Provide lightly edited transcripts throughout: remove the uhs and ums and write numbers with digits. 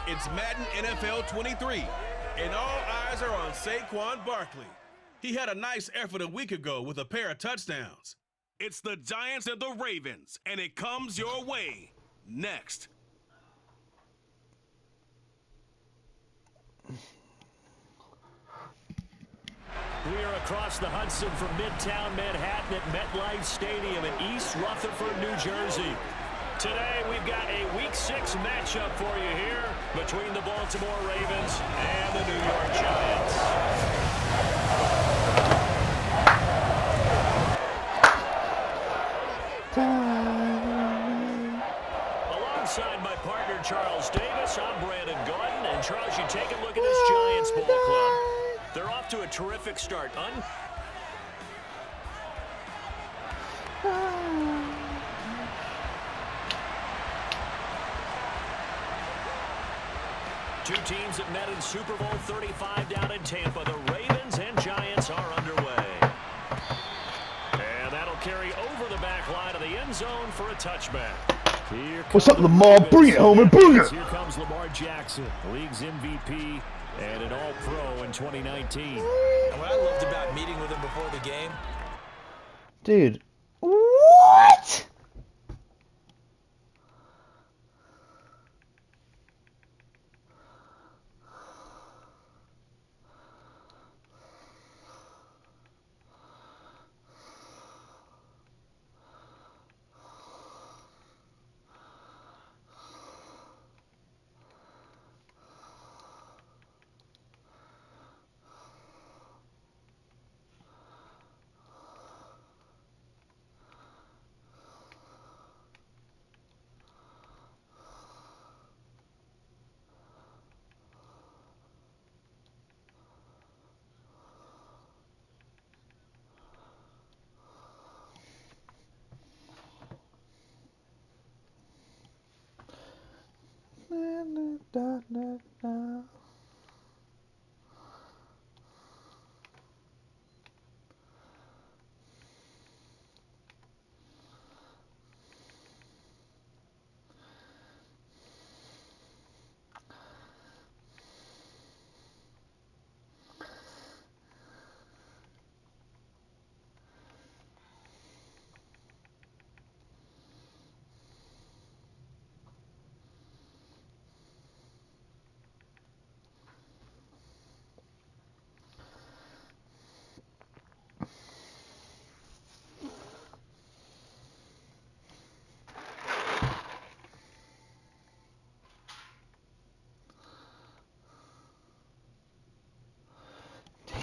It's Madden NFL 23, and all eyes are on Saquon Barkley. He had a nice effort a week ago with a pair of touchdowns. It's the Giants and the Ravens, and it comes your way next. We are across the Hudson from Midtown Manhattan at MetLife Stadium in East Rutherford, New Jersey. Today, we've got a Week 6 matchup for you here between the Baltimore Ravens and the New York Giants. Alongside my partner, Charles Davis, I'm Brandon Gordon. And Charles, you take a look at this Giants ball club. They're off to a terrific start. Two teams that met in Super Bowl 35 down in Tampa. The Ravens and Giants are underway. And that'll carry over the back line of the end zone for a touchback. What's up, Lamar? Bring it home and bring it. Here comes Lamar Jackson, the league's MVP and an All-Pro in 2019. And what I loved about meeting with him before the game. Dude, what?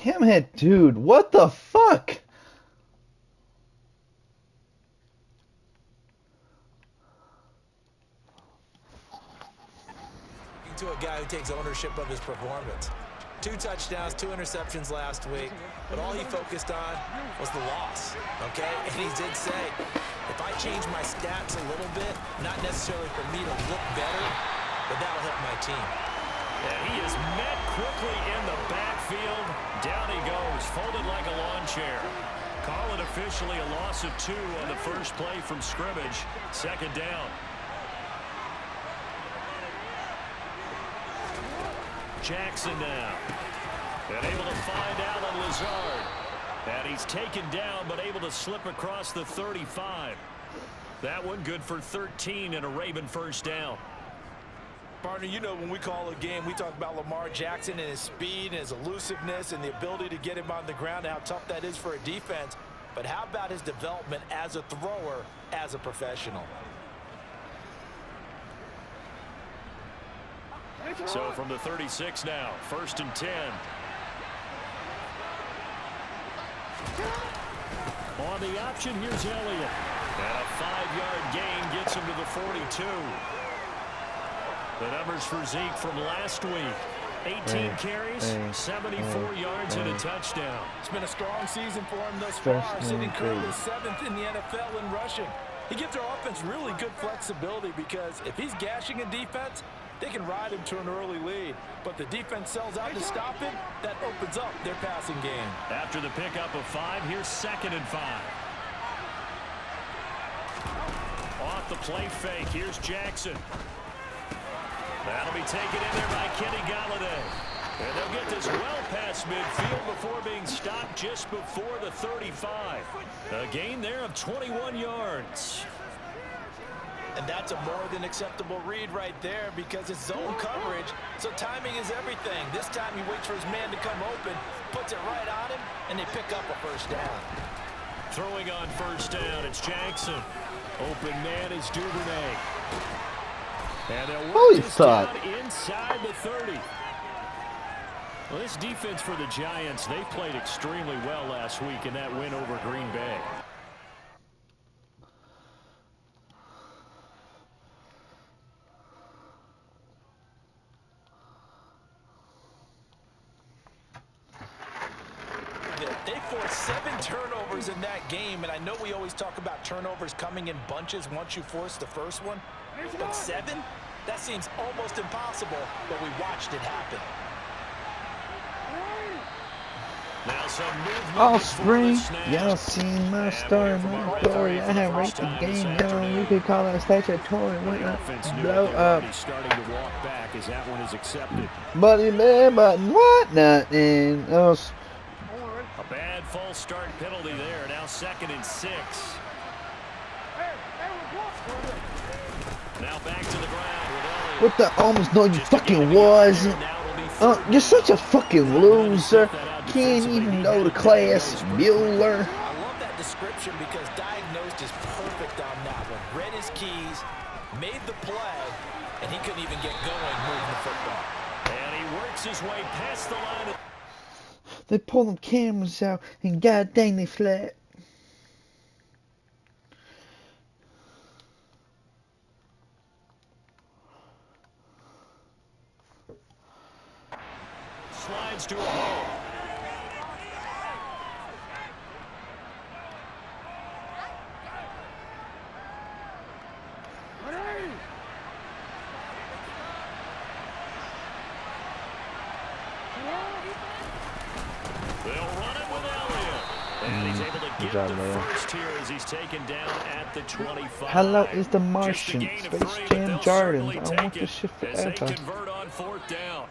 Damn it, dude. What the fuck? To a guy who takes ownership of his performance. 2 touchdowns, 2 interceptions last week, but all he focused on was the loss, okay? And he did say, if I change my stats a little bit, not necessarily for me to look better, but that'll help my team. And he is met quickly in the backfield. Down he goes, folded like a lawn chair. Call it officially a loss of 2 on the first play from scrimmage. Second down. Jackson now. And able to find Allen Lazard. And he's taken down, but able to slip across the 35. That one good for 13 and a Raven first down. Partner, you know when we call a game, we talk about Lamar Jackson and his speed and his elusiveness and the ability to get him on the ground and how tough that is for a defense. But how about his development as a thrower, as a professional? So from the 36 now, 1st and 10. On the option, here's Elliott. And a 5-yard gain gets him to the 42. The numbers for Zeke from last week. 18 carries, 74 yards, and a touchdown. It's been a strong season for him thus far, sitting currently 7th in the NFL in rushing. He gives our offense really good flexibility because if he's gashing a defense, they can ride him to an early lead. But the defense sells out to stop it. That opens up their passing game. After the pickup of 5, here's 2nd and 5. Off the play fake, here's Jackson. That'll be taken in there by Kenny Galladay. And they'll get this well past midfield before being stopped just before the 35. A gain there of 21 yards. And that's a more than acceptable read right there because it's zone coverage, so timing is everything. This time he waits for his man to come open, puts it right on him, and they pick up a first down. Throwing on first down, it's Jackson. Open man is Duvernay. And they'll work this down inside the 30. Well, this defense for the Giants, they played extremely well last week in that win over Green Bay. They forced 7 turnovers in that game, and I know we always talk about turnovers coming in bunches once you force the first one, but 7? That seems almost impossible, but we watched it happen. Now some movement. All spring, y'all seen my story, my story. I have raped the game down. You could call it statutory. Blow up. Starting to walk back as that one is accepted. Buddy man, button, what? Nothing else. A bad false start penalty there. Now 2nd and 6. Now back to the ground with Elliott. What the almost know you fucking was? You're such a fucking loser. Can't even go to class, Bueller. I love that description because diagnosed is perfect on that one. Read his keys, made the play, and he couldn't even get going moving the football. And he works his way past the line. They pull them cameras out and god dang they flat. Slides to a hole. They'll run it with Elliott. And he's able to get the first here as he's taken down at the 25. Hello is the Martian. Space Jam Jordan. I want this shit as they forever. convert on 4th down.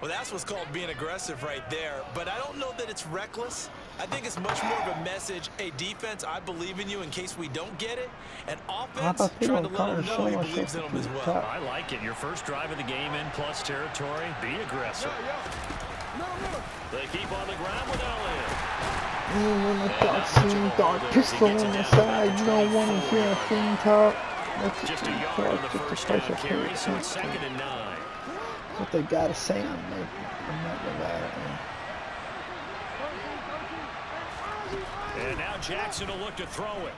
Well, that's what's called being aggressive right there. But I don't know that it's reckless. I think it's much more of a message. Hey, defense, I believe in you in case we don't get it. And offense, trying to let them know he believes in them as well. I like it. Your first drive of the game in plus territory. Be aggressive. They keep on the ground with Elliott. When I thought seeing dark pistol on the side, you don't want to hear a thing talk. That's just a yard on the first down carry, so it's 2nd and 9. What they gotta say, I'm not about it, man. And now Jackson will look to throw it.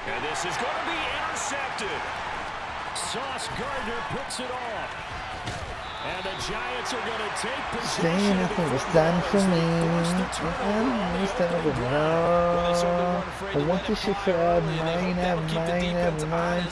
And this is going to be intercepted. Sauce Gardner puts it off. And the Giants are going to take possession. Saying nothing was done for me. I want this shit for mine.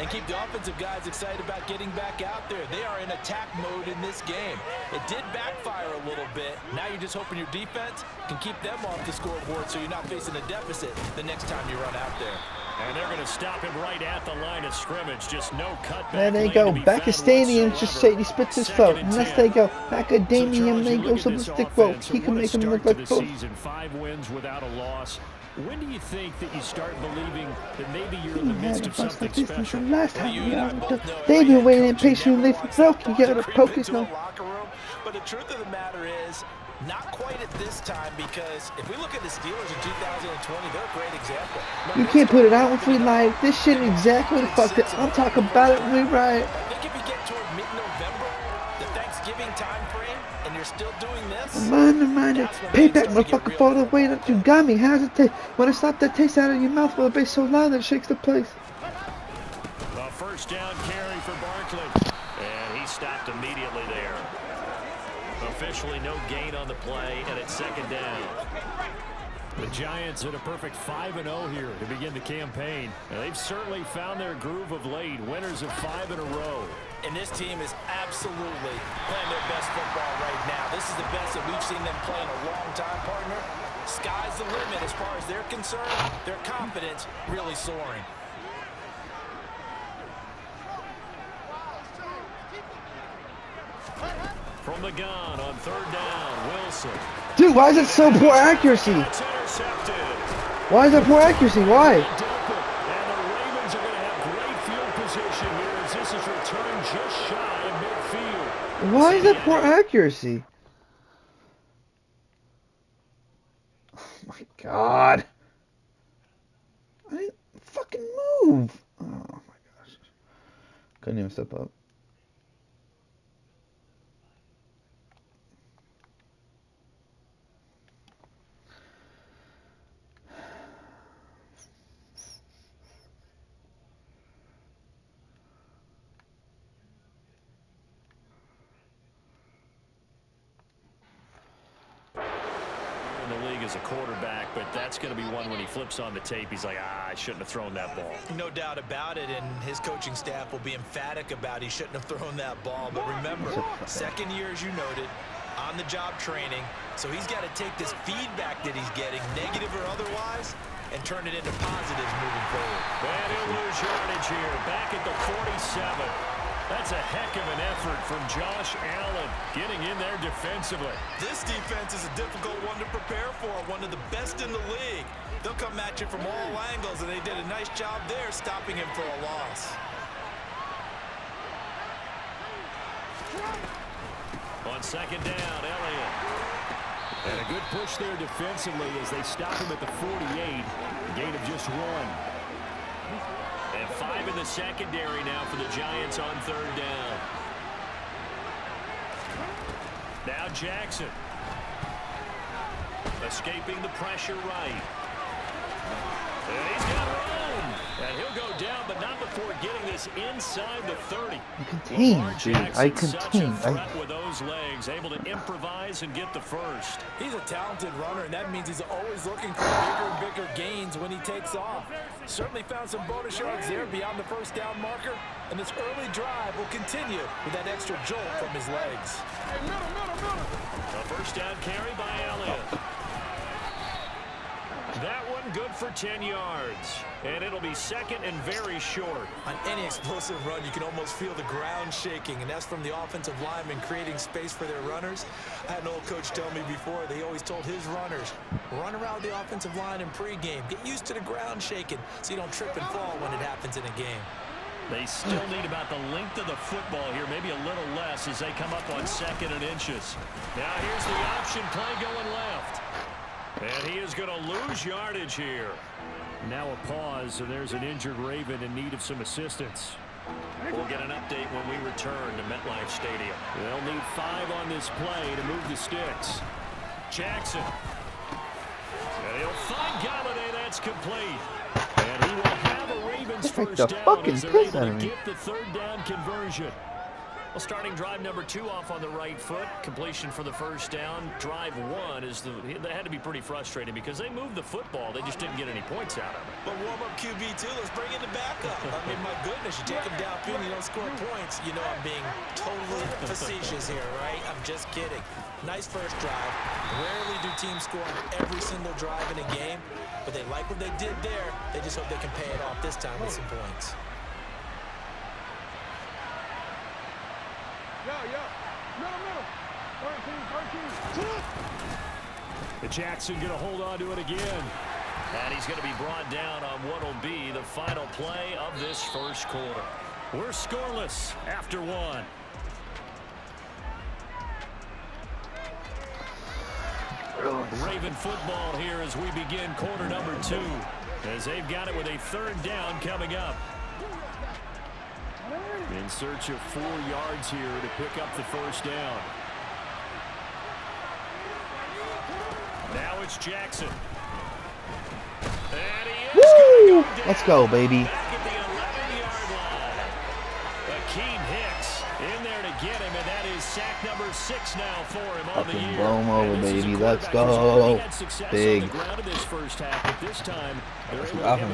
And keep the offensive guys excited about getting back out there. They are in attack mode in this game. It did backfire a little bit. Now you're just hoping your defense can keep them off the scoreboard so you're not facing a deficit the next time you run out there. And they're going to stop him right at the line of scrimmage. Just no cutback. There they go. Back at stadium, just say he spits his foot. Unless they go academia, they go some stick rope. He can make him look like both. 5 wins without a loss. When do you think that you start believing that maybe you're in the midst of something special? Last time, they've been waiting impatiently for broke. You gotta poke his nose. But the truth of the matter is, not quite at this time, because if we look at the Steelers in 2020, they're a great example. You can't put it out if we like. This shit exactly the fuck that I'm talking about it when we right. I think if you get toward mid-November, the Thanksgiving time frame, and you're still doing this, Reminder, payback, motherfucker, for the way that you got me. How's it taste? When it slapped that taste out of your mouth, will it be so loud that it shakes the place? A first down carry for Barkley, and he stopped immediately there. Officially no gain on the play, and it's 2nd down. The Giants at a perfect 5-0 here to begin the campaign. And they've certainly found their groove of late, winners of 5 in a row. And this team is absolutely playing their best football right now. This is the best that we've seen them play in a long time, partner. Sky's the limit as far as they're concerned. Their confidence really soaring. From the gun on 3rd down, Wilson. Dude, why is it so poor accuracy? It's intercepted. Why is that poor accuracy? Why? And the Ravens are going to have great field position here as this is returned just shy of midfield. Why is that poor accuracy? Oh my God. I didn't fucking move. Oh my gosh. Couldn't even step up. In the league as a quarterback, but that's going to be one when he flips on the tape, he's like, I shouldn't have thrown that ball. No doubt about it, and his coaching staff will be emphatic about he shouldn't have thrown that ball. But remember, second year, as you noted, on-the-job training, so he's got to take this feedback that he's getting, negative or otherwise, and turn it into positives moving forward. And he'll lose yardage here, back at the 47. That's a heck of an effort from Josh Allen getting in there defensively. This defense is a difficult one to prepare for, one of the best in the league. They'll come at you from all angles, and they did a nice job there stopping him for a loss. On 2nd down, Elliott. And a good push there defensively as they stop him at the 48. Gain of just 1. And 5 in the secondary now for the Giants on 3rd down. Now Jackson. Escaping the pressure right. And he's got room. And he'll go down, but not before getting this inside the 30. I contain, dude. I contain. With those legs, able to improvise and get the first. He's a talented runner, and that means he's always looking for bigger and bigger gains when he takes off. Certainly found some bonus yards there beyond the 1st down marker, and this early drive will continue with that extra jolt from his legs. A 1st down carry by Elliott. That one good for 10 yards. And it'll be 2nd and very short. On any explosive run, you can almost feel the ground shaking, and that's from the offensive linemen creating space for their runners. I had an old coach tell me before, they always told his runners, run around the offensive line in pregame. Get used to the ground shaking so you don't trip and fall when it happens in a game. They still need about the length of the football here, maybe a little less as they come up on 2nd and inches. Now here's the option play going left. And he is going to lose yardage here. Now a pause, and there's an injured Raven in need of some assistance. We'll get an update when we return to MetLife Stadium. They'll need 5 on this play to move the sticks. Jackson. And he'll find Galladay. That's complete. And he will have a Ravens first down as they're able to get the 3rd down conversion. Well, starting drive number 2 off on the right foot. Completion for the 1st down. Drive 1 is that had to be pretty frustrating because they moved the football. They just didn't get any points out of it. But warm-up QB2, let's bring in the backup. I mean, my goodness, you take him downfield and you don't score points. You know I'm being totally facetious here, right? I'm just kidding. Nice first drive. Rarely do teams score on every single drive in a game, but they like what they did there. They just hope they can pay it off this time with some points. The Jackson going to hold on to it again. And he's going to be brought down on what will be the final play of this 1st quarter. We're scoreless after 1. Raven football here as we begin quarter number 2. As they've got it with a 3rd down coming up. In search of 4 yards here to pick up the 1st down. Now it's Jackson. And he is Woo! Let's go, baby. back at the 11-yard line. Akeem Hicks in there to get him, and that is sack number 6 now for him on the Fucking year. blow him over, baby. Let's go. Big. Offense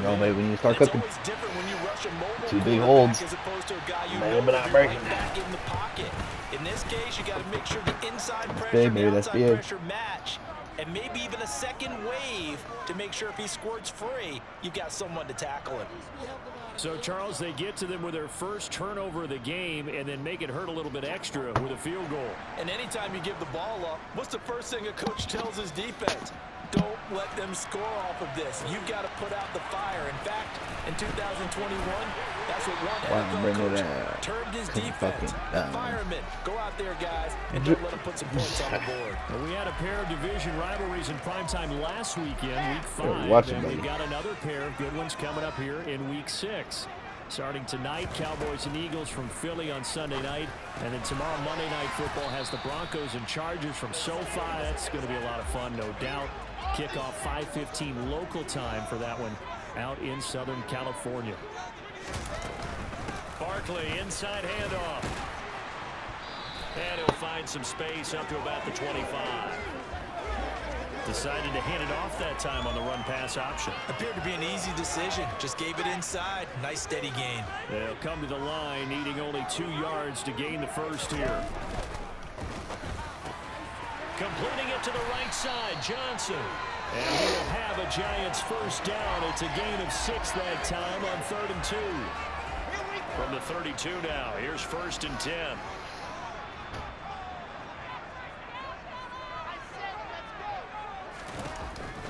go, baby. We need to start cooking. 2 big holds. Man, but not breaking. In this case, you got to make sure the inside pressure big, baby. and That's outside big. pressure match. and maybe even a second wave to make sure if he squirts free, you've got someone to tackle him. So, Charles, they get to them with their first turnover of the game and then make it hurt a little bit extra with a field goal. And anytime you give the ball up, what's the first thing a coach tells his defense? Don't let them score off of this. You've got to put out the fire. In fact, in 2021, that's what one NFL coach termed his defense. Firemen, go out there, guys, and don't let them put some points on the board. Well, we had a pair of division rivalries in primetime last weekend, Week 5, and we've got another pair of good ones coming up here in Week 6. Starting tonight, Cowboys and Eagles from Philly on Sunday night. And then tomorrow, Monday Night Football has the Broncos and Chargers from SoFi. That's going to be a lot of fun, no doubt. Kickoff 5:15 local time for that one out in Southern California. Barkley, inside handoff. And he'll find some space up to about the 25. Decided to hand it off that time on the run-pass option. Appeared to be an easy decision. Just gave it inside. Nice, steady gain. They'll come to the line, needing only 2 yards to gain the first here. Completing it to the right side, Johnson. And he'll have a Giants first down. It's a gain of 6 that time on 3rd and 2. From the 32 now, here's 1st and 10.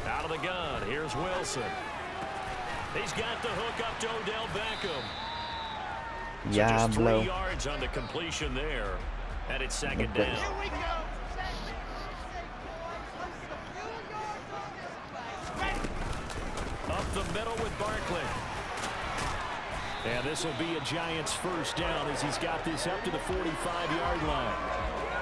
Out of the gun, here's Wilson. He's got the hook up to Odell Beckham. So just 3 yards on the completion there. And it's 2nd down. Up the middle with Barkley. And this will be a Giants first down as he's got this up to the 45-yard line.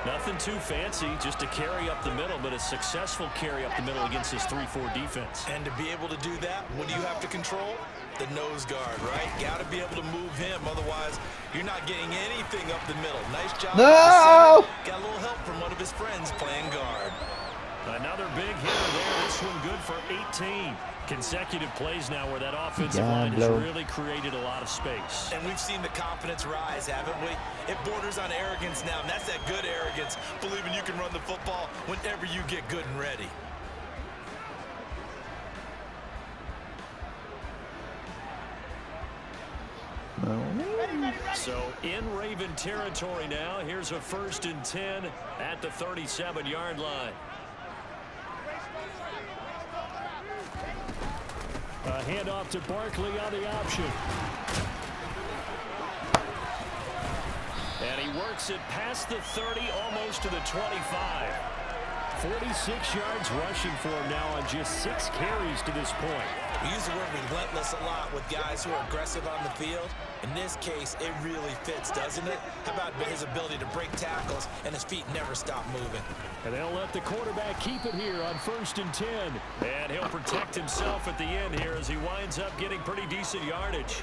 Nothing too fancy, just a carry up the middle, but a successful carry up the middle against this 3-4 defense. And to be able to do that, what do you have to control? The nose guard, right? Got to be able to move him, otherwise you're not getting anything up the middle. Nice job. No! Got a little help from one of his friends playing guard. Another big hitter there. This one good for 18. Consecutive plays now where that offensive line has really created a lot of space. And we've seen the confidence rise, haven't we? It borders on arrogance now, and that's that good arrogance, believing you can run the football whenever you get good and ready. So in Raven territory now, here's a 1st and 10 at the 37-yard line. A handoff to Barkley on the option. And he works it past the 30, almost to the 25. 46 yards rushing for him now on just 6 carries to this point. We use the word relentless a lot with guys who are aggressive on the field. In this case, it really fits, doesn't it? How about his ability to break tackles and his feet never stop moving? And they'll let the quarterback keep it here on 1st and 10. And he'll protect himself at the end here as he winds up getting pretty decent yardage.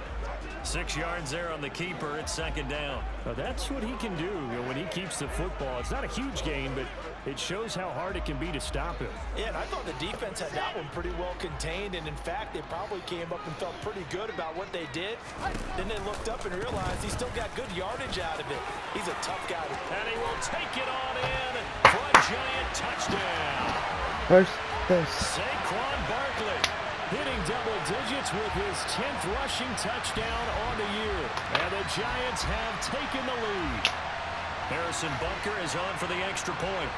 6 yards there on the keeper. It's 2nd down. Now that's what he can do when he keeps the football. It's not a huge gain, but it shows how hard it can be to stop him. Yeah, and I thought the defense had that one pretty well contained, and in fact, they probably came up and felt pretty good about what they did. Then they looked up and realized he still got good yardage out of it. He's a tough guy. And he will take it on in for a Giant touchdown. First. Saquon Barkley hitting double digits with his 10th rushing touchdown on the year. And the Giants have taken the lead. Harrison Butker is on for the extra point.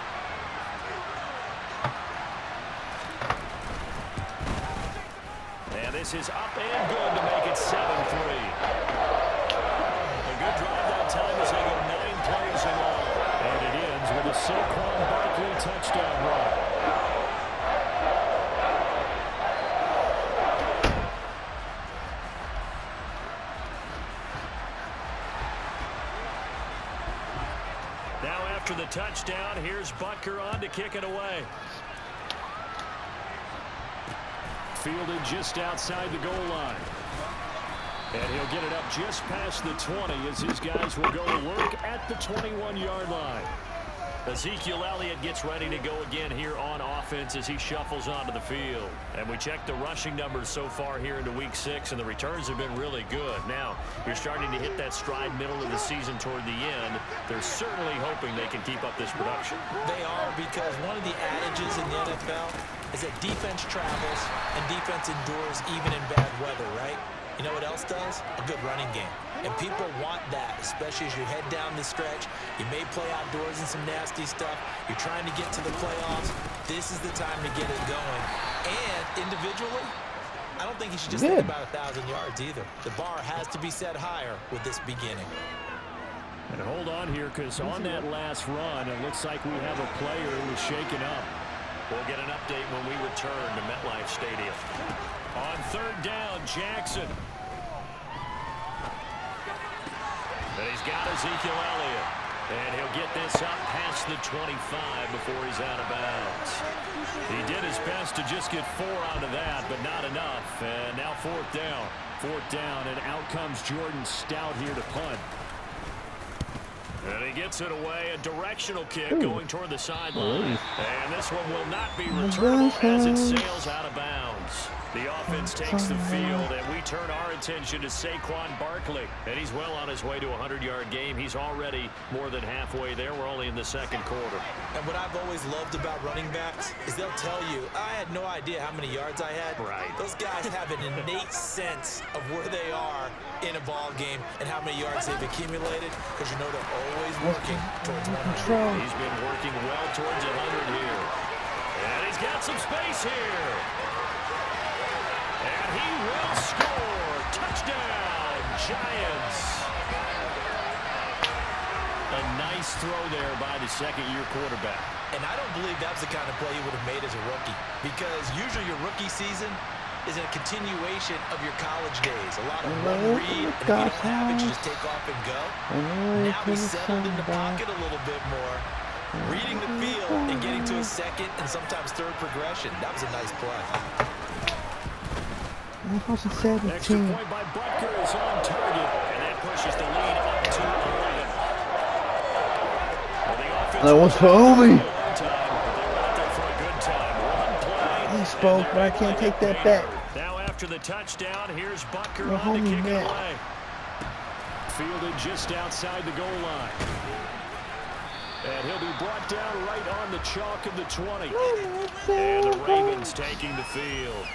And this is up and good to make it 7-3. A good drive that time as they go 9 plays in all. And it ends with a Saquon Barkley touchdown run. Now after the touchdown, here's Butker on to kick it away. Fielded just outside the goal line. And he'll get it up just past the 20 as his guys will go to work at the 21-yard line. Ezekiel Elliott gets ready to go again here on offense as he shuffles onto the field. And we check the rushing numbers so far here into Week 6, and the returns have been really good. Now, you're starting to hit that stride middle of the season toward the end. They're certainly hoping they can keep up this production. They are, because one of the adages in the NFL is that defense travels and defense endures even in bad weather, right? You know what else does? A good running game. And people want that, especially as you head down the stretch. You may play outdoors in some nasty stuff. You're trying to get to the playoffs. This is the time to get it going. And individually, I don't think you should just think about 1,000 yards either. The bar has to be set higher with this beginning. And hold on here, because on that last run, it looks like we have a player who was shaken up. We'll get an update when we return to MetLife Stadium. On third down, Jackson. And he's got Ezekiel Elliott. And he'll get this up past the 25 before he's out of bounds. He did his best to just get 4 out of that, but not enough. And now fourth down. Fourth down, and out comes Jordan Stout here to punt. And he gets it away, a directional kick going toward the sideline. And this one will not be returnable as it sails out of bounds. The offense takes the field, and we turn our attention to Saquon Barkley. And he's well on his way to a 100-yard game. He's already more than halfway there. We're only in the second quarter. And what I've always loved about running backs is they'll tell you, I had no idea how many yards I had. Right. Those guys have an innate sense of where they are in a ball game and how many yards they've accumulated, because you know they're always working towards 100. He's been working well towards 100 here. And he's got some space here. And he will score. Touchdown, Giants. A nice throw there by the second-year quarterback. And I don't believe that was the kind of play he would have made as a rookie, because usually your rookie season is a continuation of your college days. A lot of one read, and if you don't have it, you just take off and go. Now he's settled in the pocket a little bit more, reading the field and getting to a second and sometimes third progression. That was a nice play. Extra point by Butker is on target, and that pushes the lead up to 11. That was for Obi. He spoke, but I can't take that back. Now after the touchdown, here's Butker on to kick it away. Fielded just outside the goal line. And he'll be brought down right on the chalk of the 20. And the Ravens taking the field.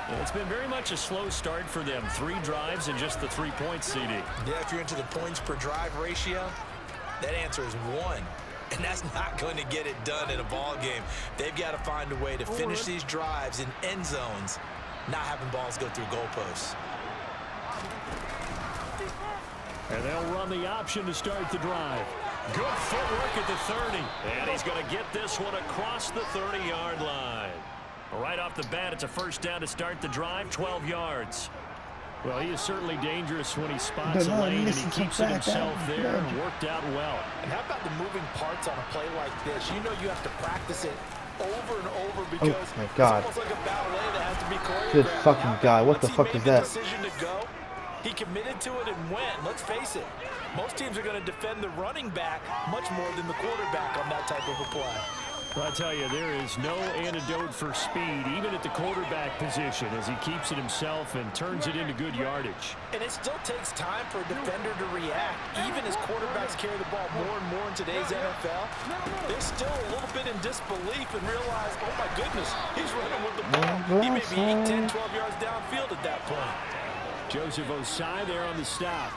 Well, it's been very much a slow start for them. 3 drives and just the 3 points, CD. Yeah, if you're into the points per drive ratio, that answer is 1. And that's not going to get it done in a ball game. They've got to find a way to finish these drives in end zones, not having balls go through goalposts. And they'll run the option to start the drive. Good footwork at the 30. And he's going to get this one across the 30-yard line. Right off the bat, it's a first down to start the drive, 12 yards. Well, he is certainly dangerous when he spots a lane, and he keeps it himself there, and worked out well. And how about the moving parts on a play like this? You know you have to practice it over and over, because oh my God. it's almost like a ballet that has to be choreographed. Good fucking guy. What the fuck is that? Decision to go, he committed to it and went. Let's face it, most teams are going to defend the running back much more than the quarterback on that type of a play. I tell you, there is no antidote for speed, even at the quarterback position, as he keeps it himself and turns it into good yardage. And it still takes time for a defender to react. Even as quarterbacks carry the ball more and more in today's NFL, they're still a little bit in disbelief and realize, oh my goodness, he's running with the ball. He may be 8, 10, 12 yards downfield at that point. Joseph Osai there on the stop.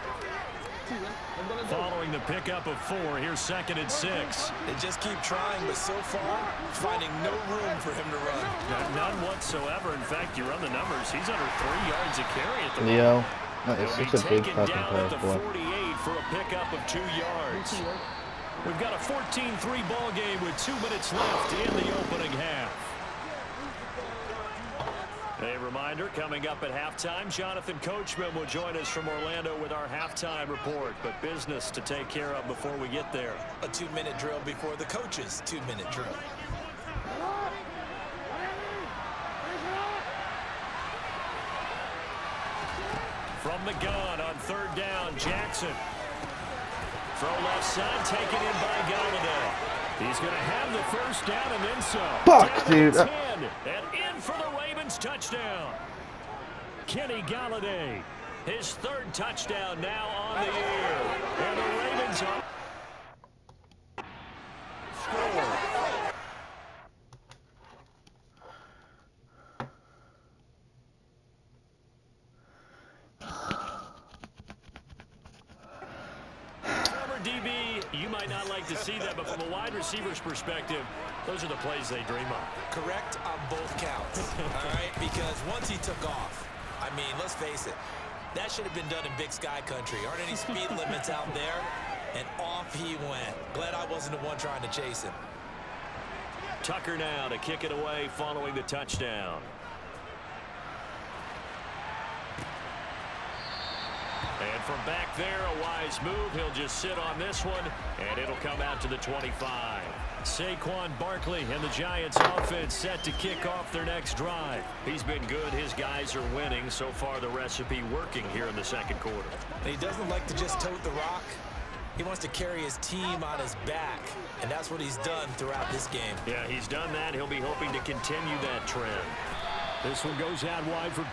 Following the pickup of 4, here's 2nd and 6. They just keep trying, but so far, finding no room for him to run. None whatsoever. In fact, you run the numbers, he's under 3 yards a carry at the Leo, moment. it's such a big fucking down play, at the boy. 48 for a pickup of 2 yards. We've got a 14-3 ball game with 2 minutes left in the opening half. A reminder, coming up at halftime, Jonathan Coachman will join us from Orlando with our halftime report, but business to take care of before we get there. A 2-minute drill before the coach's 2-minute drill. From the gun on third down, Jackson. Throw left side, taken in by Galladay. He's going to have the first down and then some. Fuck, dude. 10, and in for the Ravens touchdown. Kenny Galladay, his third touchdown now on the year. And the Ravens are score. DB, you might not like to see that, but from a wide receiver's perspective, those are the plays they dream of. Correct on both counts, all right? Because once he took off, I mean, let's face it, that should have been done in Big Sky Country. Aren't any speed limits out there? And off he went. Glad I wasn't the one trying to chase him. Tucker now to kick it away following the touchdown. And from back there, a wise move. He'll just sit on this one, and it'll come out to the 25. Saquon Barkley and the Giants offense set to kick off their next drive. He's been good. His guys are winning. So far, the recipe working here in the second quarter. And he doesn't like to just tote the rock. He wants to carry his team on his back, and that's what he's done throughout this game. Yeah, he's done that. He'll be hoping to continue that trend. This one goes out wide for...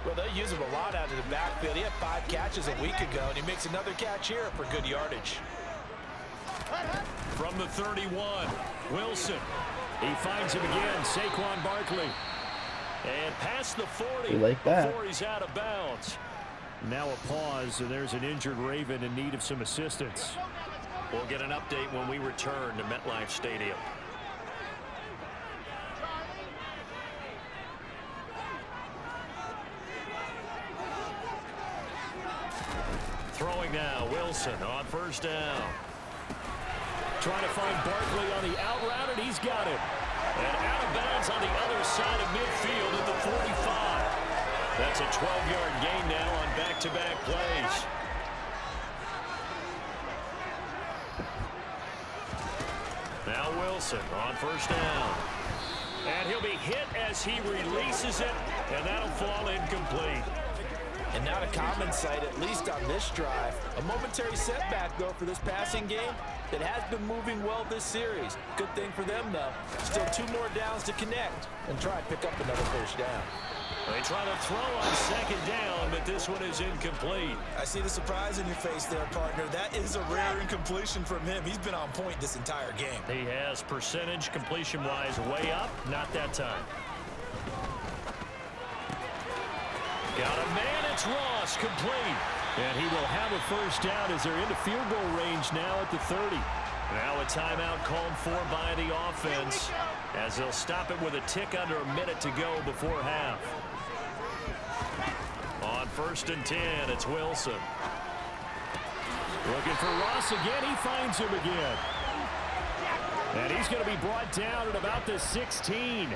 Well, they use him a lot out of the backfield. He had 5 catches a week ago, and he makes another catch here for good yardage. From the 31, Wilson. He finds him again, Saquon Barkley. And past the 40 like that. Before he's out of bounds. Now a pause, and there's an injured Raven in need of some assistance. We'll get an update when we return to MetLife Stadium. Throwing now, Wilson on first down. Trying to find Barkley on the out route, and he's got it. And out of bounds on the other side of midfield at the 45. That's a 12-yard gain now on back-to-back plays. Now Wilson on first down. And he'll be hit as he releases it, and that'll fall incomplete. And not a common sight, at least on this drive. A momentary setback, though, for this passing game that has been moving well this series. Good thing for them, though. Still 2 more downs to connect and try and pick up another first down. They try to throw on second down, but this one is incomplete. I see the surprise in your face there, partner. That is a rare incompletion from him. He's been on point this entire game. He has percentage completion-wise way up, not that time. Got a man, it's Ross, complete. And he will have a first down as they're into field goal range now at the 30. Now a timeout called for by the offense as they'll stop it with a tick under a minute to go before half. On first and 10, it's Wilson. Looking for Ross again, he finds him again. And he's going to be brought down at about the 16.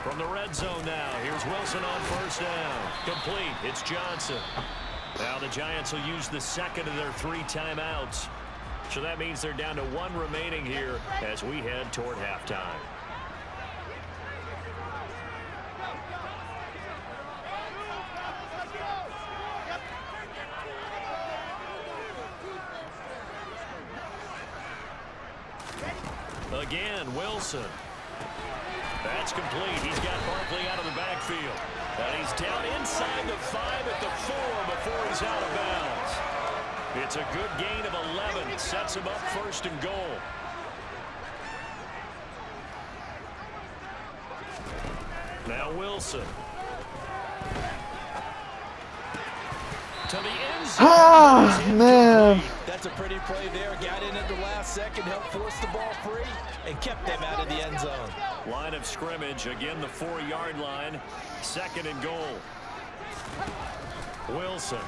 From the red zone now, here's Wilson on first down. Complete, it's Johnson. Now the Giants will use the second of their 3 timeouts. So that means they're down to 1 remaining here as we head toward halftime. Again, Wilson. That's complete. He's got Barkley out of the backfield. And he's down inside the 5 at the 4 before he's out of bounds. It's a good gain of 11. Sets him up first and goal. Now Wilson. To the end zone. Ah, man. That's a pretty play there. Got in at the last second, helped force the ball free, and kept them out of the end zone. Line of scrimmage, again the 4-yard line. Second and goal. Wilson.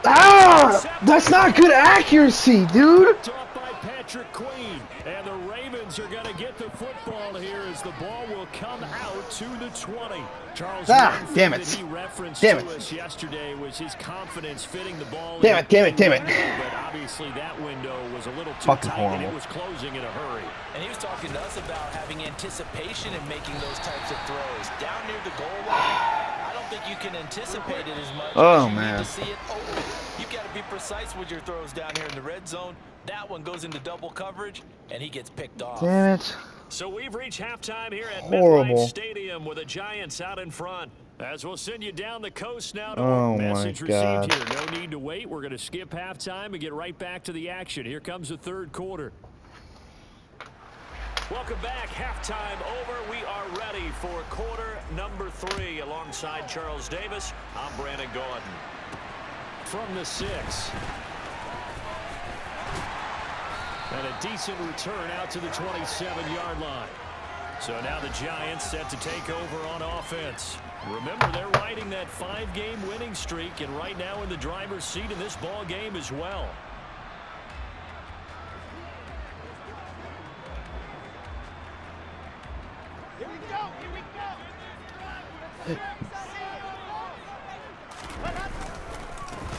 Ah! That's not good accuracy, dude. Off by electric queen. And the Ravens are going to get the football here as the ball will come out to the 20. Charles, damn it. that he referenced Damn to it. us yesterday was his confidence fitting the ball. Damn it, damn it, damn it. But obviously that window was a little too Fucking tight, horrible. and it was closing in a hurry. And he was talking to us about having anticipation in making those types of throws. Down near the goal line, I don't think you can anticipate it as much as you need to see it open. You've got to be precise with your throws down here in the red zone. That one goes into double coverage, and he gets picked off. Damn it. So we've reached halftime here at Horrible. MetLife Stadium with the Giants out in front. As we'll send you down the coast now to Oh, work. my Message God. received here. No need to wait. We're going to skip halftime and get right back to the action. Here comes the third quarter. Welcome back. Halftime over. We are ready for quarter number 3. Alongside Charles Davis, I'm Brandon Gordon. From the 6. And a decent return out to the 27-yard line. So now the Giants set to take over on offense. Remember, they're riding that 5-game winning streak, and right now in the driver's seat in this ball game as well. Here we go, here we go.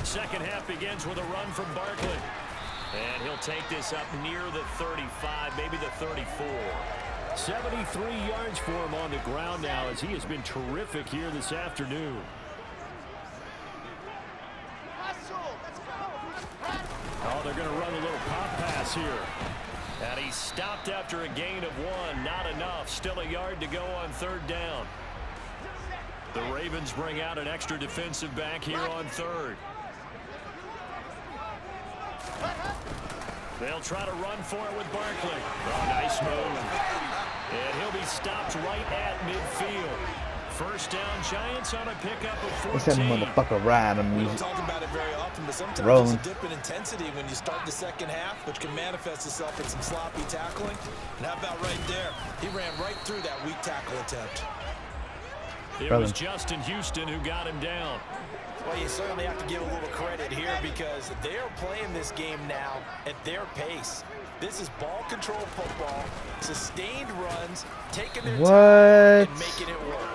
Second half begins with a run from Barkley. And he'll take this up near the 35, maybe the 34. 73 yards for him on the ground now as he has been terrific here this afternoon. Oh, they're going to run a little pop pass here. And he's stopped after a gain of 1. Not enough. Still a yard to go on third down. The Ravens bring out an extra defensive back here on third. They'll try to run for it with Barkley. Oh, nice move. And he'll be stopped right at midfield. First down, Giants on a pickup of 14. Let's have a motherfucker ride him. We don't talk about it very often, but sometimes Rolling. there's a dip in intensity when you start the second half, which can manifest itself in some sloppy tackling. And how about right there? He ran right through that weak tackle attempt. It was Justin Houston who got him down. Well, you certainly have to give a little credit here because they're playing this game now at their pace. This is ball control football, sustained runs, taking their time and making it work.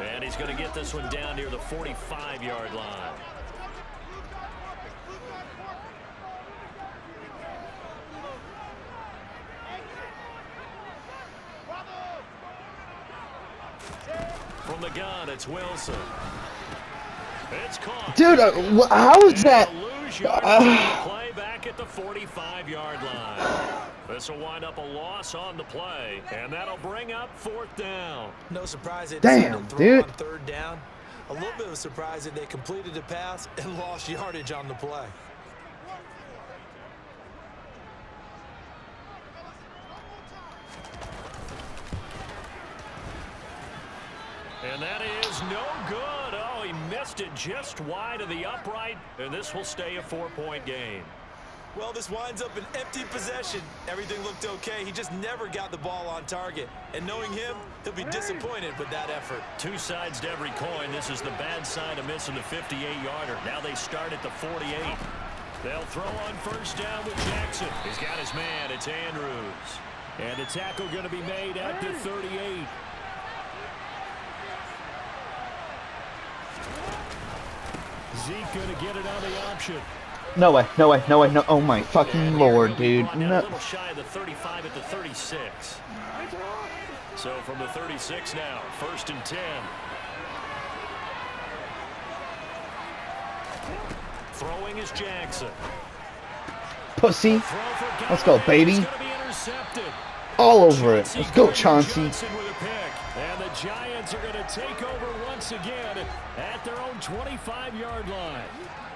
And he's going to get this one down near the 45-yard line. From the gun, it's Wilson. It's caught. Dude, how is that? Play back at the 45-yard line. This will wind up a loss on the play, and that'll bring up fourth down. No surprise they Damn, decided to throw dude. on third down. A little bit of a surprise that they completed the pass and lost yardage on the play. And that is no good. Oh, he missed it just wide of the upright, and this will stay a 4-point game. Well, this winds up an empty possession. Everything looked okay. He just never got the ball on target. And knowing him, he'll be disappointed with that effort. Two sides to every coin. This is the bad side of missing the 58-yarder. Now they start at the 48. They'll throw on first down with Jackson. He's got his man. It's Andrews. And the tackle going to be made at the 38. Zeke going to get it on the option. No way, no way, no way, no. Oh my fucking lord, dude. A No. little shy of the 35 at the 36. So from the 36 now, first and 10. Throwing is Jackson. Pussy. Throw for Let's go, Galloway. baby. It's gonna be intercepted. All over it. Let's go, Chauncey. Johnson with a pick. And the Giants are going to take over once again at their own 25-yard line.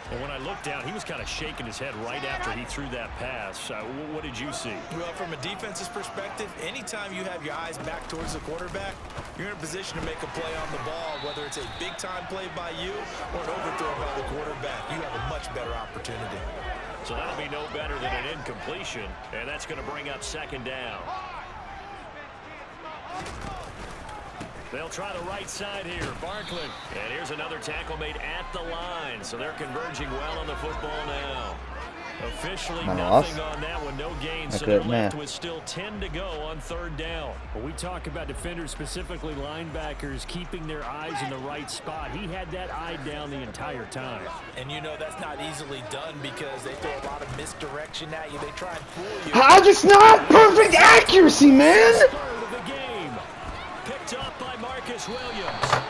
And when I looked down, he was kind of shaking his head right after he threw that pass. What did you see? Well, from a defense's perspective, anytime you have your eyes back towards the quarterback, you're in a position to make a play on the ball, whether it's a big-time play by you or an overthrow by the quarterback. You have a much better opportunity. So that'll be no better than an incompletion, and that's going to bring up second down. They'll try the right side here. Barkley. And here's another tackle made at the line. So they're converging well on the football now. Officially Not a nothing loss. on that one, no gain, Not so they're good, left man. with still 10 to go on 3rd down. When we talk about defenders, specifically linebackers, keeping their eyes in the right spot, he had that eye down the entire time. And you know that's not easily done because they throw a lot of misdirection at you. They try and fool you. How just not perfect accuracy, man? 3rd of the game. Picked up by Marcus Williams.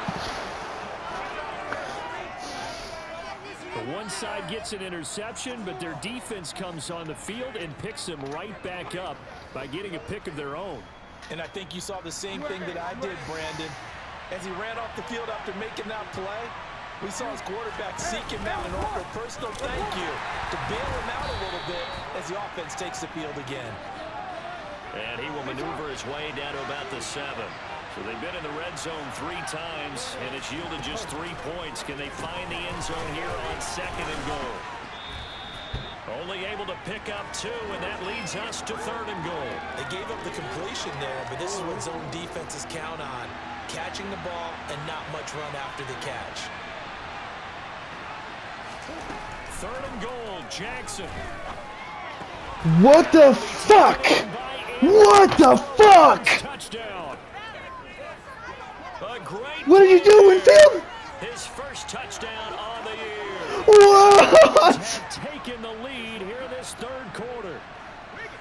The one side gets an interception, but their defense comes on the field and picks them right back up by getting a pick of their own. And I think you saw the same thing that I did, Brandon. As he ran off the field after making that play, we saw his quarterback seek him out and offer a personal thank you to bail him out a little bit as the offense takes the field again. And he will maneuver his way down to about the 7. So they've been in the red zone 3 times, and it's yielded just 3 points. Can they find the end zone here on 2nd and goal? Only able to pick up 2, and that leads us to 3rd and goal. They gave up the completion there, but this is what zone defenses count on. Catching the ball and not much run after the catch. 3rd and goal, Jackson. What the fuck? What the fuck? Touchdown. A great What are you doing, Phil? His first touchdown on the year. What? Have taken the lead here in this 3rd quarter.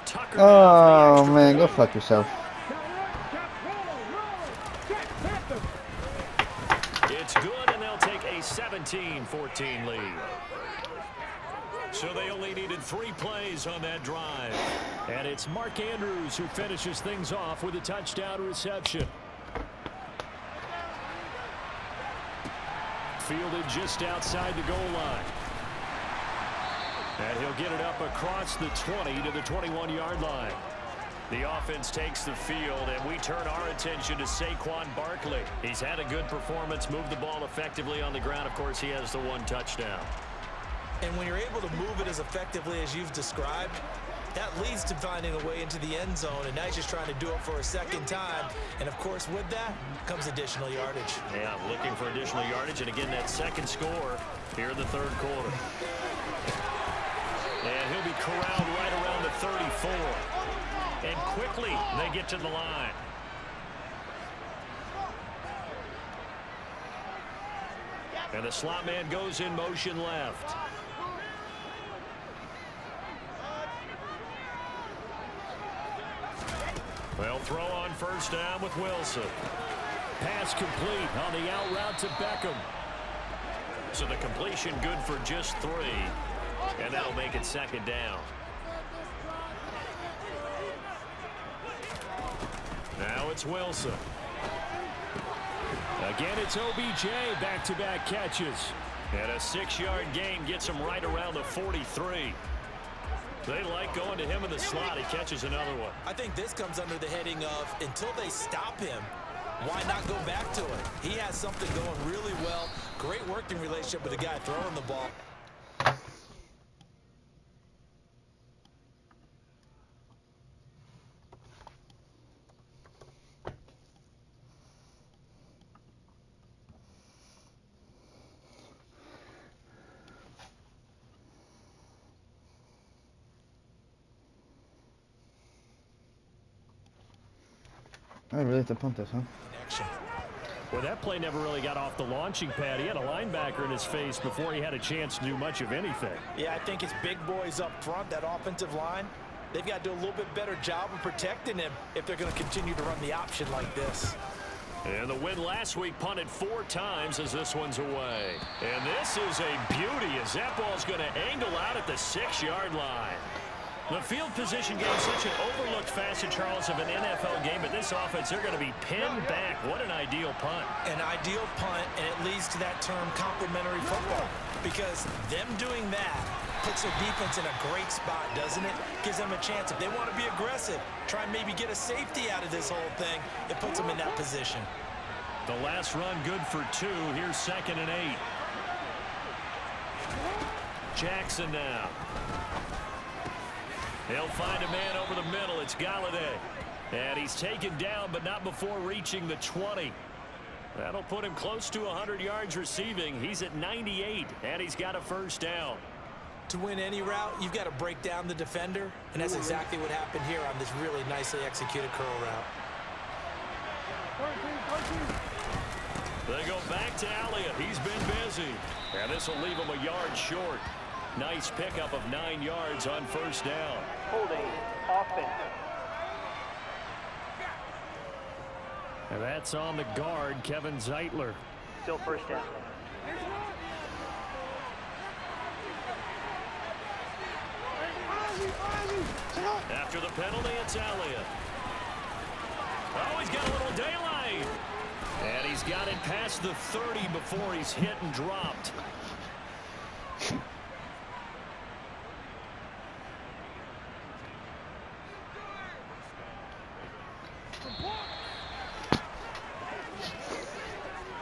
Tucker Oh down for the man, extra go point. fuck yourself. It's good, and they'll take a 17-14 lead. So they only needed 3 plays on that drive. And it's Mark Andrews who finishes things off with a touchdown reception. Fielded just outside the goal line. And he'll get it up across the 20 to the 21-yard line. The offense takes the field, and we turn our attention to Saquon Barkley. He's had a good performance, moved the ball effectively on the ground. Of course, he has the 1 touchdown. And when you're able to move it as effectively as you've described, that leads to finding a way into the end zone, and now he's just trying to do it for a 2nd time. And, of course, with that comes additional yardage. Yeah, looking for additional yardage, and again, that 2nd score here in the 3rd quarter. And he'll be corralled right around the 34. And quickly, they get to the line. And the slot man goes in motion left. They'll throw on 1st down with Wilson. Pass complete on the out route to Beckham. So the completion good for just 3. And that'll make it 2nd down. Now it's Wilson. Again, it's OBJ, back-to-back catches. And a 6-yard gain gets him right around the 43. They like going to him in the slot. He catches another one. I think this comes under the heading of until they stop him, why not go back to it? He has something going really well. Great working relationship with the guy throwing the ball. I really have to punt this, huh? Connection. Well, that play never really got off the launching pad. He had a linebacker in his face before he had a chance to do much of anything. Yeah, I think it's big boys up front, that offensive line. They've got to do a little bit better job of protecting him if they're going to continue to run the option like this. And the win last week punted 4 times as this one's away. And this is a beauty as that ball's going to angle out at the 6-yard line. The field position game, such an overlooked facet, Charles, of an NFL game, but this offense, they're going to be pinned back. What an ideal punt. An ideal punt, and it leads to that term complementary football, because them doing that puts their defense in a great spot, doesn't it? Gives them a chance. If they want to be aggressive, try and maybe get a safety out of this whole thing, it puts them in that position. The last run good for 2. Here's 2nd and 8. Jackson now. They'll find a man over the middle. It's Galladay. And he's taken down, but not before reaching the 20. That'll put him close to 100 yards receiving. He's at 98, and he's got a 1st down. To win any route, you've got to break down the defender, and that's exactly what happened here on this really nicely executed curl route. They go back to Elliott. He's been busy. And this will leave him a yard short. Nice pickup of 9 yards on first down. Holding offense. And that's on the guard, Kevin Zeitler. Still first down. After the penalty, it's Elliott. Oh, he's got a little daylight. And he's got it past the 30 before he's hit and dropped.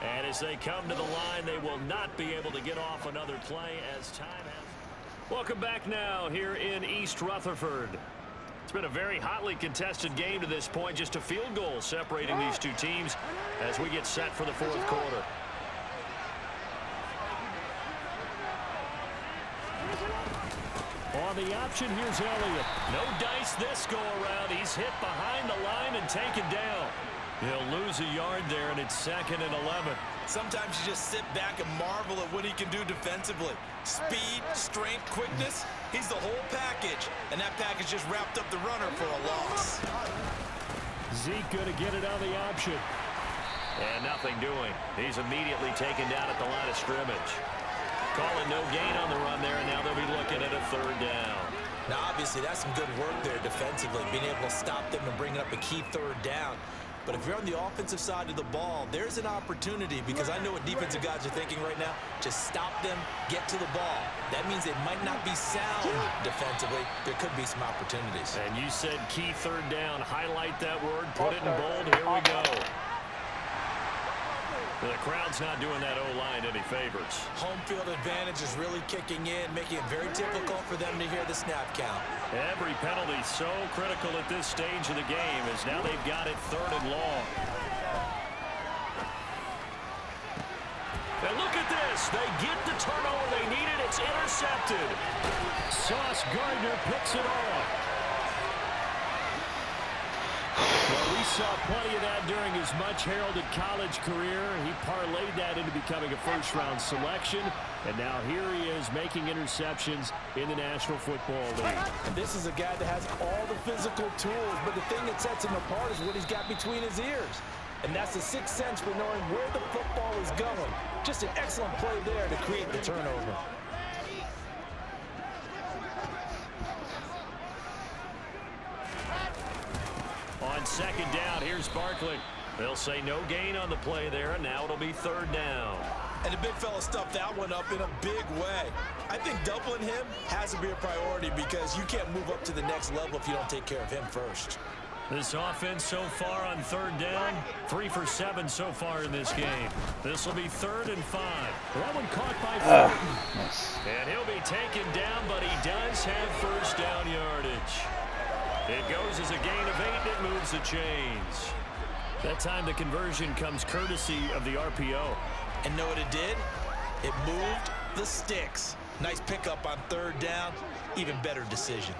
And as they come to the line, they will not be able to get off another play as time has. Welcome back now here in East Rutherford. It's been a very hotly contested game to this point. Just a field goal separating these two teams as we get set for the fourth quarter. On the option, here's Elliott. No dice this go around. He's hit behind the line and taken down. He'll lose a yard there, and it's 2nd and 11. Sometimes you just sit back and marvel at what he can do defensively. Speed, strength, quickness, he's the whole package. And that package just wrapped up the runner for a loss. Zeke going to get it on the option. And nothing doing. He's immediately taken down at the line of scrimmage. Calling no gain on the run there, and now they'll be looking at a 3rd down. Now, obviously, that's some good work there defensively, being able to stop them and bring up a key 3rd down. But if you're on the offensive side of the ball, there's an opportunity, because I know what defensive guys are thinking right now. Just stop them, get to the ball. That means they might not be sound defensively. There could be some opportunities. And you said key 3rd down. Highlight that word. Put it in bold. Here we go. The crowd's not doing that O-line any favors. Home field advantage is really kicking in, making it very difficult for them to hear the snap count. Every penalty so critical at this stage of the game as now they've got it 3rd and long. And look at this. They get the turnover they needed. It's intercepted. Sauce Gardner picks it off. Well, we saw plenty of that during his much-heralded college career. He parlayed that into becoming a first-round selection, and now here he is making interceptions in the National Football League. And this is a guy that has all the physical tools, but the thing that sets him apart is what he's got between his ears. And that's the sixth sense for knowing where the football is going. Just an excellent play there to create the turnover. On 2nd down, here's Barkley. They'll say no gain on the play there, and now it'll be 3rd down. And the big fella stuffed that one up in a big way. I think doubling him has to be a priority because you can't move up to the next level if you don't take care of him first. This offense so far on 3rd down, 3 for 7 so far in this game. This will be 3rd and 5. That one caught by Fulton. Nice. And he'll be taken down, but he does have first down yardage. It goes as a gain of 8, and it moves the chains. That time the conversion comes courtesy of the RPO. And know what it did? It moved the sticks. Nice pickup on 3rd down. Even better decision.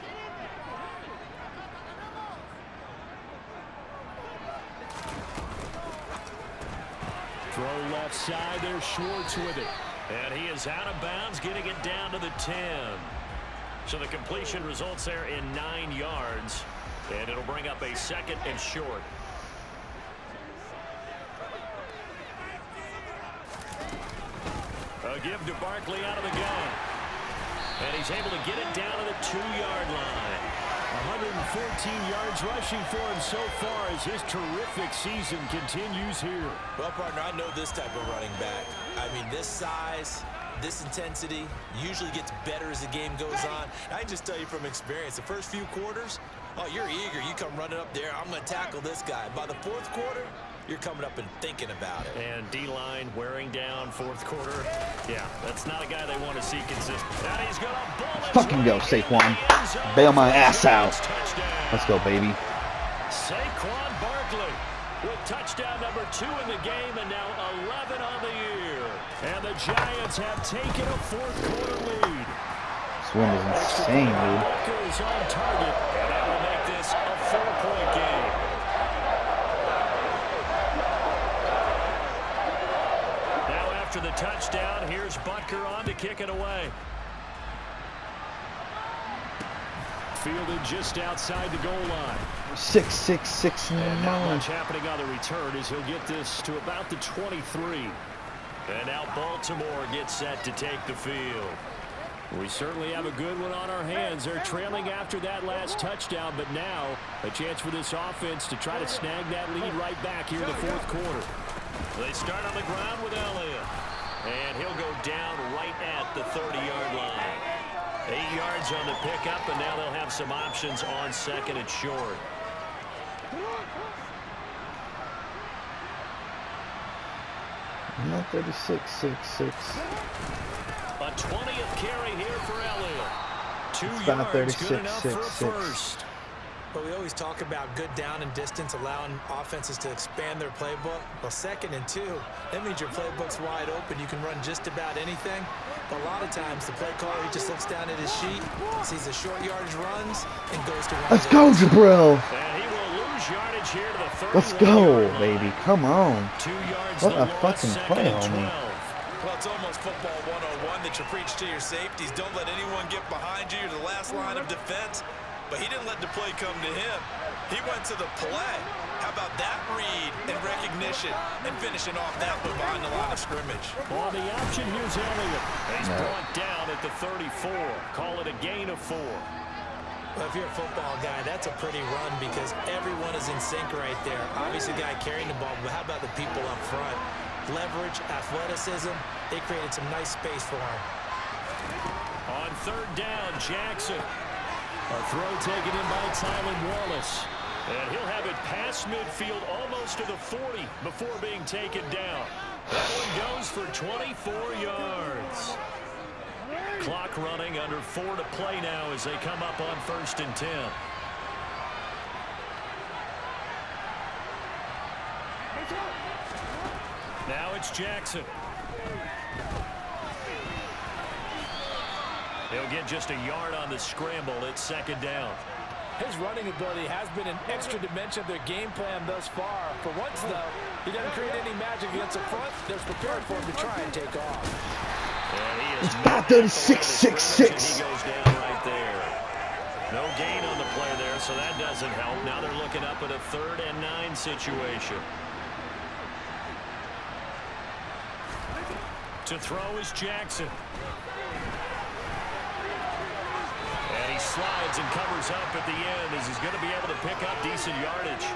Throw left side there, Schwartz with it. And he is out of bounds, getting it down to the 10. So the completion results there in 9 yards. And it'll bring up a 2nd and short. A give to Barkley out of the gun. And he's able to get it down to the 2-yard line. 114 yards rushing for him so far as his terrific season continues here. Well, partner, I know this type of running back. I mean, this size, this intensity usually gets better as the game goes on. I can just tell you from experience, the first few quarters, oh, you're eager. You come running up there, I'm going to tackle this guy. By the 4th quarter, you're coming up and thinking about it. And D-line wearing down 4th quarter. Yeah, that's not a guy they want to see consistent. And he's going to ball his Fucking go, Saquon. Bail my ass out. Let's go, baby. Saquon Barkley with touchdown number 2 in the game, and now 11 on the year. And the Giants have taken a 4th quarter lead. wind is insane, dude. Butker is on target, and that will make this a 4-point game. Now after the touchdown, here's Butker on to kick it away. Fielded just outside the goal line. 6-6-6 And not nine. much happening on the return as he'll get this to about the 23. And now Baltimore gets set to take the field. We certainly have a good one on our hands. They're trailing after that last touchdown, but now a chance for this offense to try to snag that lead right back here in the fourth quarter. They start on the ground with Elliott. And he'll go down right at the 30-yard line. 8 yards on the pickup, and now they'll have some options on second and short. Not 36-6-6. A 20th carry here for Elliott. 2 about yards, good enough for a 36-6-6. first. But we always talk about good down and distance, allowing offenses to expand their playbook. Well, 2nd and 2, that means your playbook's wide open. You can run just about anything. But a lot of times, the play caller, he just looks down at his sheet, sees the short yardage runs, and goes to one. Let's go, Jabril. And he will lose yardage here to the 31-yard Let's go, line. baby. Come on. 2 yards What the a loss, fucking 2nd play, and homie. 12. Well, it's almost football 101 that you preach to your safeties. Don't let anyone get behind you. You're the last line of defense. But he didn't let the play come to him. He went to the play. How about that read and recognition and finishing off that one behind the line of scrimmage? On the option, here's Elliott. He's brought down at the 34. Call it a gain of 4. Well, if you're a football guy, that's a pretty run because everyone is in sync right there. Obviously, the guy carrying the ball, but how about the people up front? Leverage, athleticism, they created some nice space for him. On 3rd down, Jackson. A throw taken in by Tylan Wallace. And he'll have it past midfield almost to the 40 before being taken down. That one goes for 24 yards. Clock running, under 4 to play now as they come up on 1st and 10. Now it's Jackson. He'll get just a yard on the scramble. It's 2nd down. His running ability has been an extra dimension of their game plan thus far. For once, though, he doesn't create any magic against the front. They're prepared for him to try and take off. And he is About 36-6-6. He goes down right there. No gain on the play there, so that doesn't help. Now they're looking up at a 3rd and 9 situation. To throw is Jackson. And he slides and covers up at the end as he's going to be able to pick up decent yardage.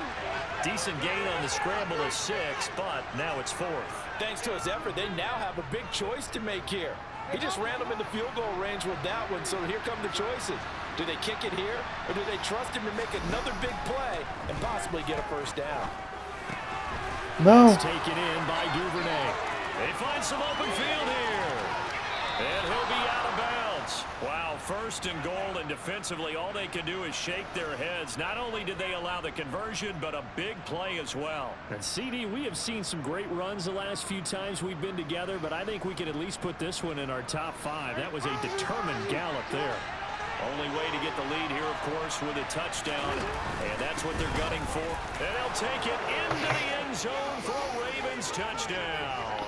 Decent gain on the scramble of 6, but now it's 4th. Thanks to his effort, they now have a big choice to make here. He just ran them in the field goal range with that one, so here come the choices. Do they kick it here, or do they trust him to make another big play and possibly get a first down? No. It's taken in by Duvernay. They find some open field here. And he'll be out of bounds. Wow, 1st and goal, and defensively all they can do is shake their heads. Not only did they allow the conversion, but a big play as well. And CD, we have seen some great runs the last few times we've been together, but I think we can at least put this one in our top 5. That was a determined gallop there. Only way to get the lead here, of course, with a touchdown, and that's what they're gunning for. And they'll take it into the end zone for a Ravens touchdown.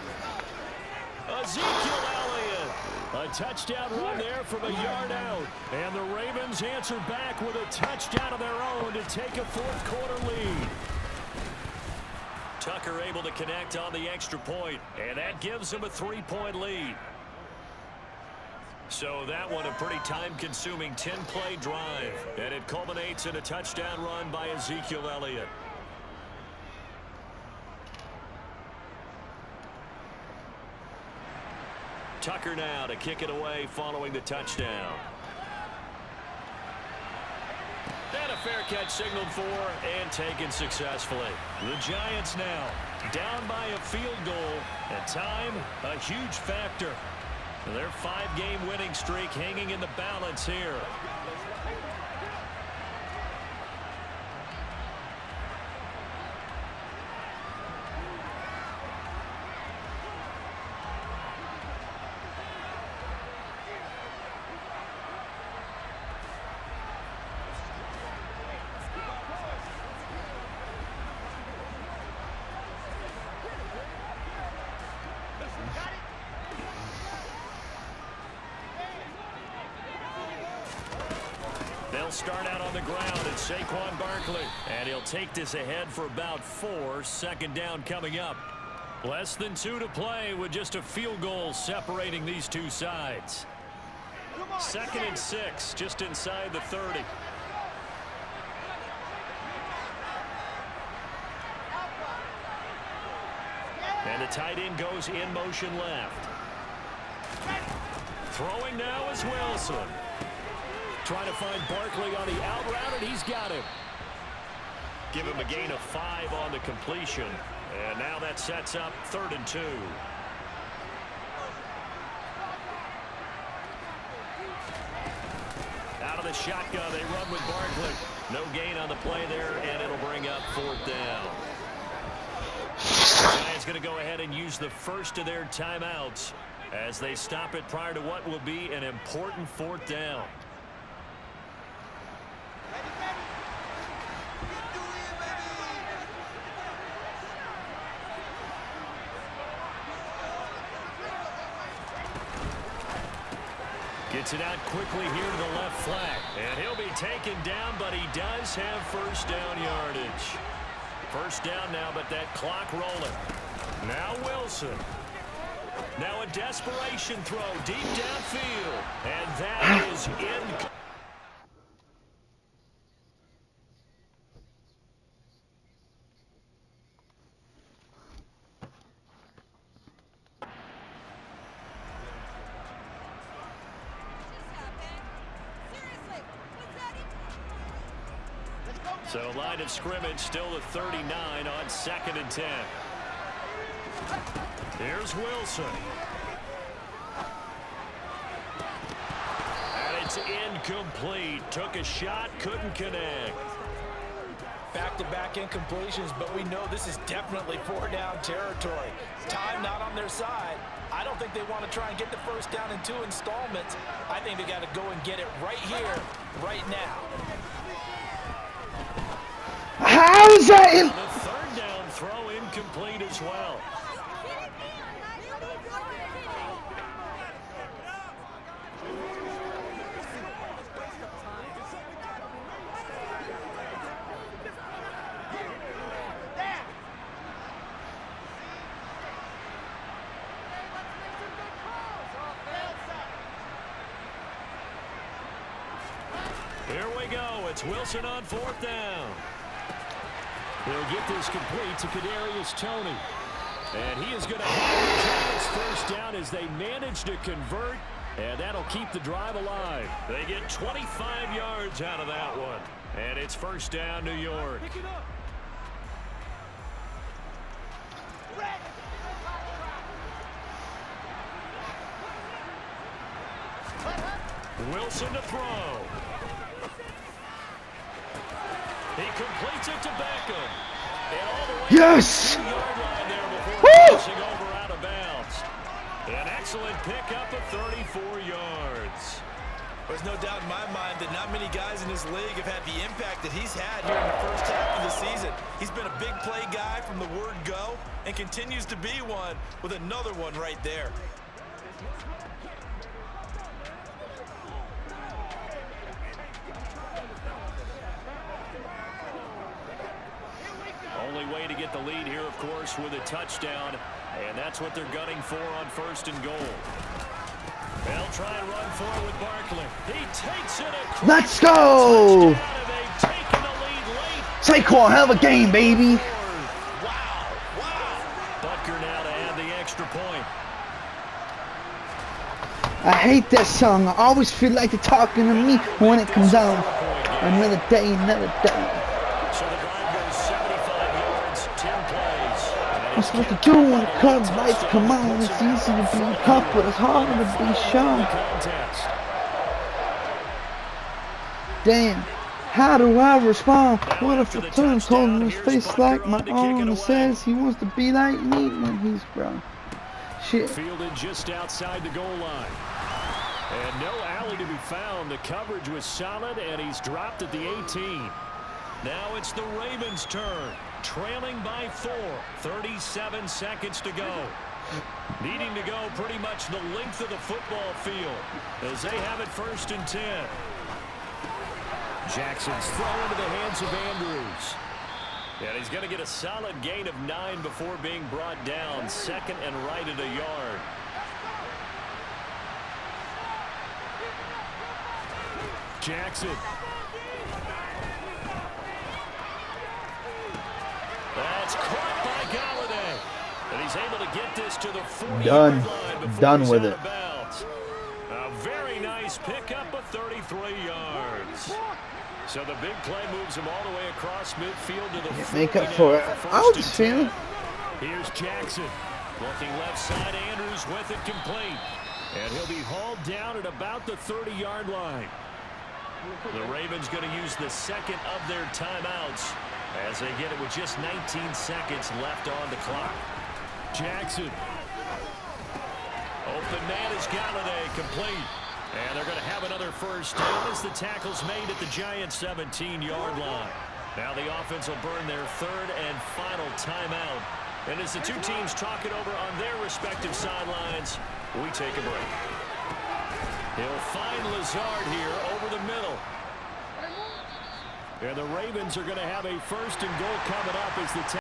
Ezekiel Elliott. A touchdown run there from a yard out. And the Ravens answer back with a touchdown of their own to take a 4th quarter lead. Tucker able to connect on the extra point, and that gives them a 3-point lead. So that one a pretty time-consuming 10-play drive, and it culminates in a touchdown run by Ezekiel Elliott. Tucker now to kick it away following the touchdown. And a fair catch signaled for and taken successfully. The Giants now down by a field goal, and time a huge factor. Their 5-game winning streak hanging in the balance here. He'll start out on the ground. It's Saquon Barkley. And he'll take this ahead for about 4. Second down coming up. Less than 2 to play with just a field goal separating these two sides. 2nd and 6, just inside the 30. And the tight end goes in motion left. Throwing now is Wilson. Trying to find Barkley on the out route, and he's got him. Give him a gain of 5 on the completion. And now that sets up 3rd and 2. Out of the shotgun, they run with Barkley. No gain on the play there, and it'll bring up 4th down. The Giants going to go ahead and use the first of their timeouts as they stop it prior to what will be an important 4th down. Gets it out quickly here to the left flat. And he'll be taken down, but he does have first down yardage. First down now, but that clock rolling. Now Wilson. Now a desperation throw deep downfield. And that is in. So line of scrimmage still at 39 on 2nd and 10. Here's Wilson. And it's incomplete. Took a shot, couldn't connect. Back-to-back incompletions, but we know this is definitely 4-down territory. Time not on their side. I don't think they want to try and get the first down in 2 installments. I think they got to go and get it right here, right now. How is that in? The 3rd down throw incomplete as well. Here we go. It's Wilson on 4th down. He'll get this complete to Kadarius Toney. And he is going to have the Giants first down as they manage to convert. And that'll keep the drive alive. They get 25 yards out of that one. And it's first down, New York. Wilson to throw. He completes it to Beckham. And all the way Yes! to the yard line there before crossing over out of bounds. An excellent pickup of 34 yards. There's no doubt in my mind that not many guys in this league have had the impact that he's had here in the first half of the season. He's been a big play guy from the word go and continues to be one with another one right there. Only way to get the lead here, of course, with a touchdown. And that's what they're gunning for on 1st and goal. They'll try and run forward with Barkley. He takes it across. Let's go! They've taken the lead late. Saquon, hell of a game, baby. Wow, wow. Butker now to add the extra point. I hate that song. I always feel like they're talking to me when it comes out. Another day, another day. So the drive goes 75 yards, 10 plays. What's what to do when the club lights come on? It's easy to be tough, but it's harder to be shy. Damn, how do I respond? What if the turn told his face like my own and says he wants to be like me when he's grown? Shit. Fielded just outside the goal line. And no alley to be found. The coverage was solid, and he's dropped at the 18. Now it's the Ravens' turn. Trailing by 4. 37 seconds to go. Needing to go pretty much the length of the football field as they have it 1st and 10. Jackson's throw into the hands of Andrews. And he's going to get a solid gain of 9 before being brought down. Second and right at a yard. Jackson. That's caught by Galladay. And he's able to get this to the 40-yard line before Done he's with out it. of bounds. A very nice pickup of 33 yards. So the big play moves him all the way across midfield to the 40. Make up for it. I was just feeling. Here's Jackson. Looking left side, Andrews with it complete. And he'll be hauled down at about the 30-yard line. The Ravens going to use the second of their timeouts as they get it with just 19 seconds left on the clock. Jackson. Open man is Galladay, complete. And they're going to have another first down as the tackle's made at the Giants' 17-yard line. Now the offense will burn their third and final timeout. And as the two teams talk it over on their respective sidelines, we take a break. He'll find Lazard here over the middle. And the Ravens are going to have a first and goal coming up as the